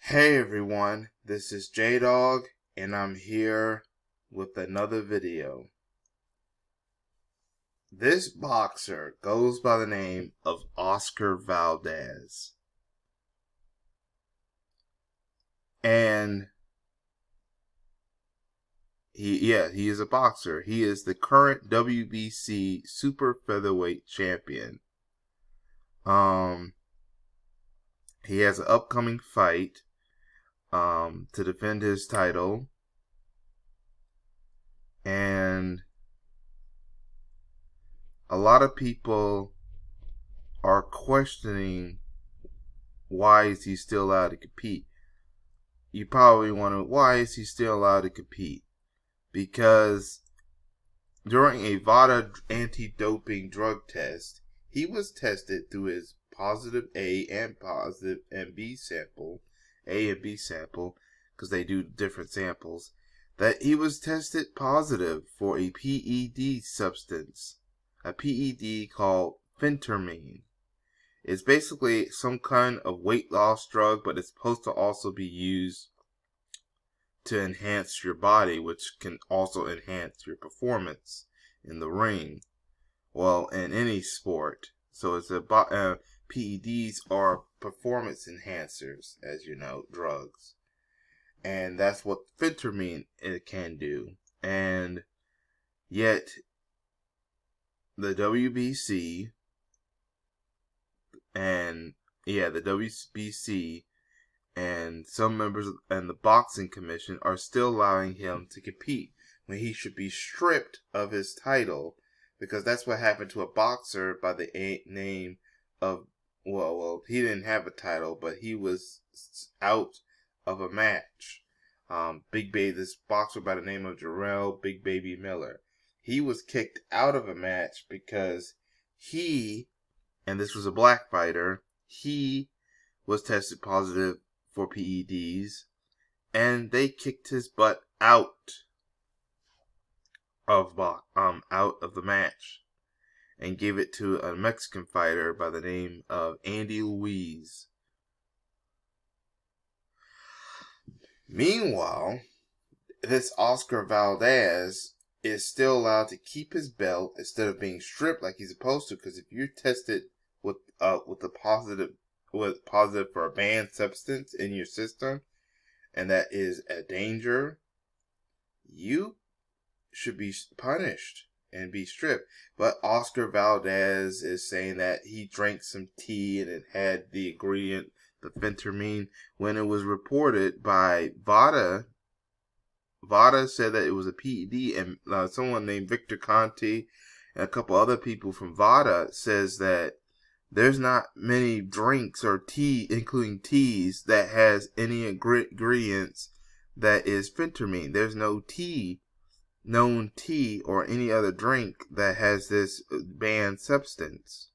Hey everyone, this is J-Dog, and I'm here with another video. This boxer goes by the name of Osacr Valdez. And he is a boxer. He is the current WBC super featherweight champion. He has an upcoming fight to defend his title, and a lot of people are questioning why is he still allowed to compete. You probably wonder, why is he still allowed to compete? Because during a VADA anti-doping drug test, he was tested through his positive A and B sample, because they do different samples, that he was tested positive for a PED substance, a PED called phentermine. It's basically some kind of weight loss drug, but it's supposed to also be used to enhance your body, which can also enhance your performance in the ring, well, in any sport. So it's PEDs are performance enhancers, as you know, drugs. And that's what phentermine can do. And yet, the WBC and some members and the boxing commission are still allowing him to compete when he should be stripped of his title, because that's what happened to a boxer by the name of, well, he didn't have a title, but he was out of a match. This boxer by the name of Jarrell Big Baby Miller. He was kicked out of a match because and this was a black fighter, he was tested positive for PEDs, and they kicked his butt out of the match and gave it to a Mexican fighter by the name of Andy Ruiz. Meanwhile, this Osacr Valdez is still allowed to keep his belt instead of being stripped like he's supposed to, because if you're tested with positive for a banned substance in your system, and that is a danger, you should be punished and be stripped. But Osacr Valdez is saying that he drank some tea and it had the ingredient, the phentermine, when it was reported by VADA. VADA said that it was a PED, and someone named Victor Conti and a couple other people from VADA says that there's not many drinks or tea, including teas, that has any ingredients that is phentermine. There's no known tea or any other drink that has this banned substance.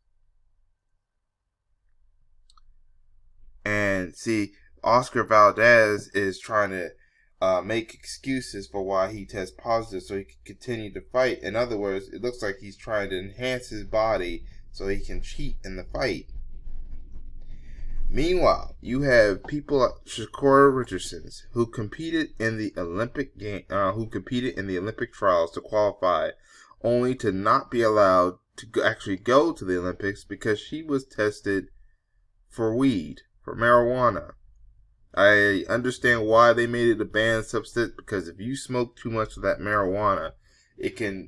And see, Osacr Valdez is trying to make excuses for why he tests positive so he can continue to fight. In other words, it looks like he's trying to enhance his body so he can cheat in the fight. Meanwhile, you have people like Shikari Richardson who competed in the Olympic trials to qualify, only to not be allowed to actually go to the Olympics because she was tested for weed, for marijuana. I understand why they made it a banned substance, because if you smoke too much of that marijuana, it can,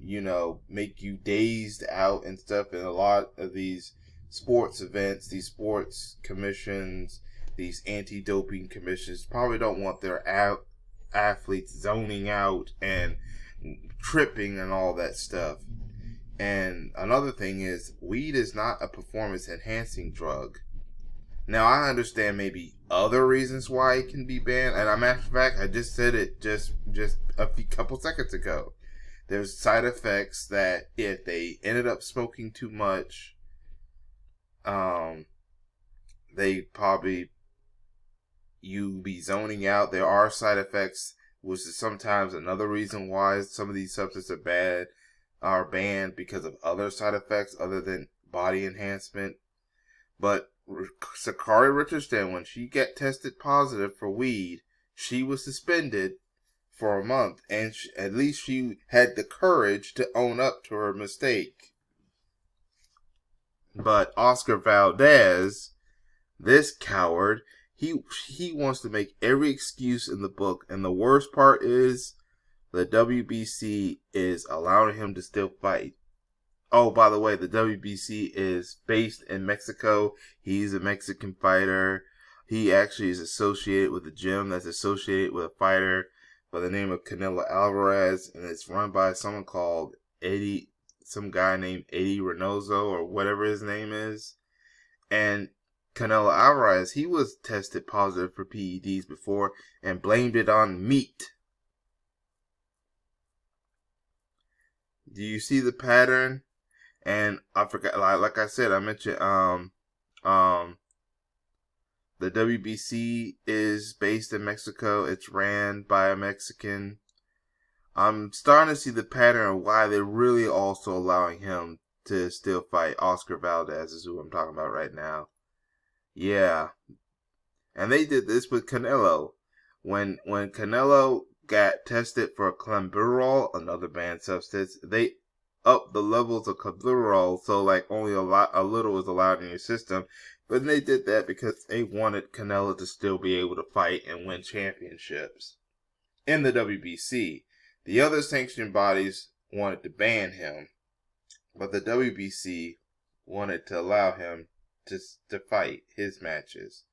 make you dazed out and stuff. And a lot of these sports events, these sports commissions, these anti-doping commissions probably don't want their athletes zoning out and tripping and all that stuff. And another thing is, weed is not a performance-enhancing drug. Now, I understand maybe other reasons why it can be banned, and a matter of fact, I just said it just a couple seconds ago. There's side effects that if they ended up smoking too much, they probably, you be zoning out. There are side effects, which is sometimes another reason why some of these substances are banned, because of other side effects other than body enhancement. But Shikari Richardson, when she got tested positive for weed, she was suspended for a month, and at least she had the courage to own up to her mistake. But Osacr Valdez, this coward, he wants to make every excuse in the book, and the worst part is the WBC is allowing him to still fight. Oh, by the way, the WBC is based in Mexico. He's a Mexican fighter. He actually is associated with a gym that's associated with a fighter by the name of Canelo Alvarez, and it's run by someone called Eddie, some guy named Eddie Reynoso or whatever his name is. And Canelo Alvarez, he was tested positive for PEDs before and blamed it on meat. Do you see the pattern? And I forgot, like I said, I mentioned the WBC is based in Mexico. It's ran by a Mexican. I'm starting to see the pattern of why they're really also allowing him to still fight. Osacr Valdez is who I'm talking about right now. Yeah. And they did this with Canelo. When Canelo got tested for clenbuterol, another banned substance, they upped the levels of clenbuterol so like only a little was allowed in your system. But they did that because they wanted Canelo to still be able to fight and win championships in the WBC. The other sanctioning bodies wanted to ban him, but the WBC wanted to allow him to fight his matches.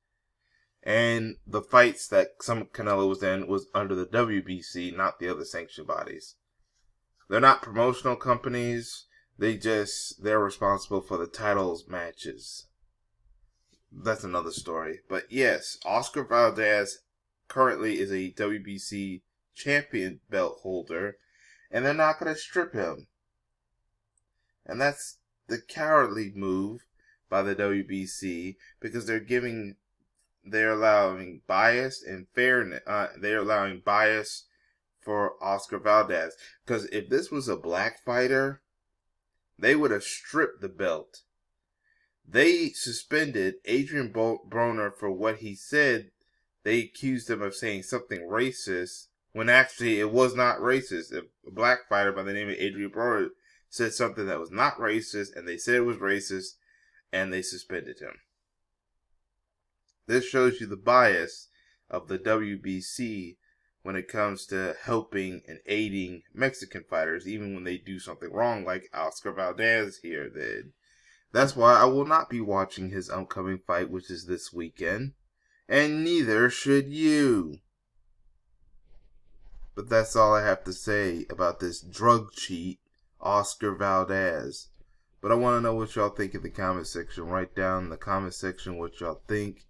And the fights that some Canelo was in was under the WBC, not the other sanctioned bodies. They're not promotional companies. They're responsible for the titles matches. That's another story. But yes, Osacr Valdez currently is a WBC champion belt holder, and they're not going to strip him. And that's the cowardly move by the WBC, because they're allowing bias and fairness. They're allowing bias for Osacr Valdez. Because if this was a black fighter, they would have stripped the belt. They suspended Adrian Broner for what he said. They accused him of saying something racist, when actually it was not racist. A black fighter by the name of Adrian Broner said something that was not racist, and they said it was racist, and they suspended him. This shows you the bias of the WBC when it comes to helping and aiding Mexican fighters, even when they do something wrong, like Osacr Valdez here did. That's why I will not be watching his upcoming fight, which is this weekend. And neither should you. But that's all I have to say about this drug cheat, Osacr Valdez. But I want to know what y'all think in the comment section. Write down in the comment section what y'all think.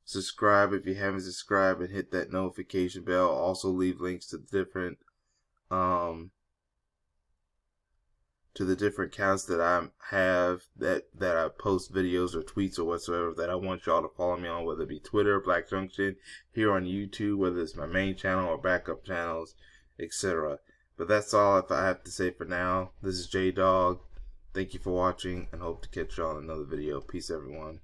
Subscribe if you haven't subscribed, and hit that notification bell. Also leave links to the different accounts that I have that I post videos or tweets or whatsoever that I want y'all to follow me on, whether it be Twitter, Black Junction, here on YouTube, whether it's my main channel or backup channels, etc. But that's all I have to say for now. This is J-Dog. Thank you for watching, and hope to catch y'all in another video. Peace, everyone.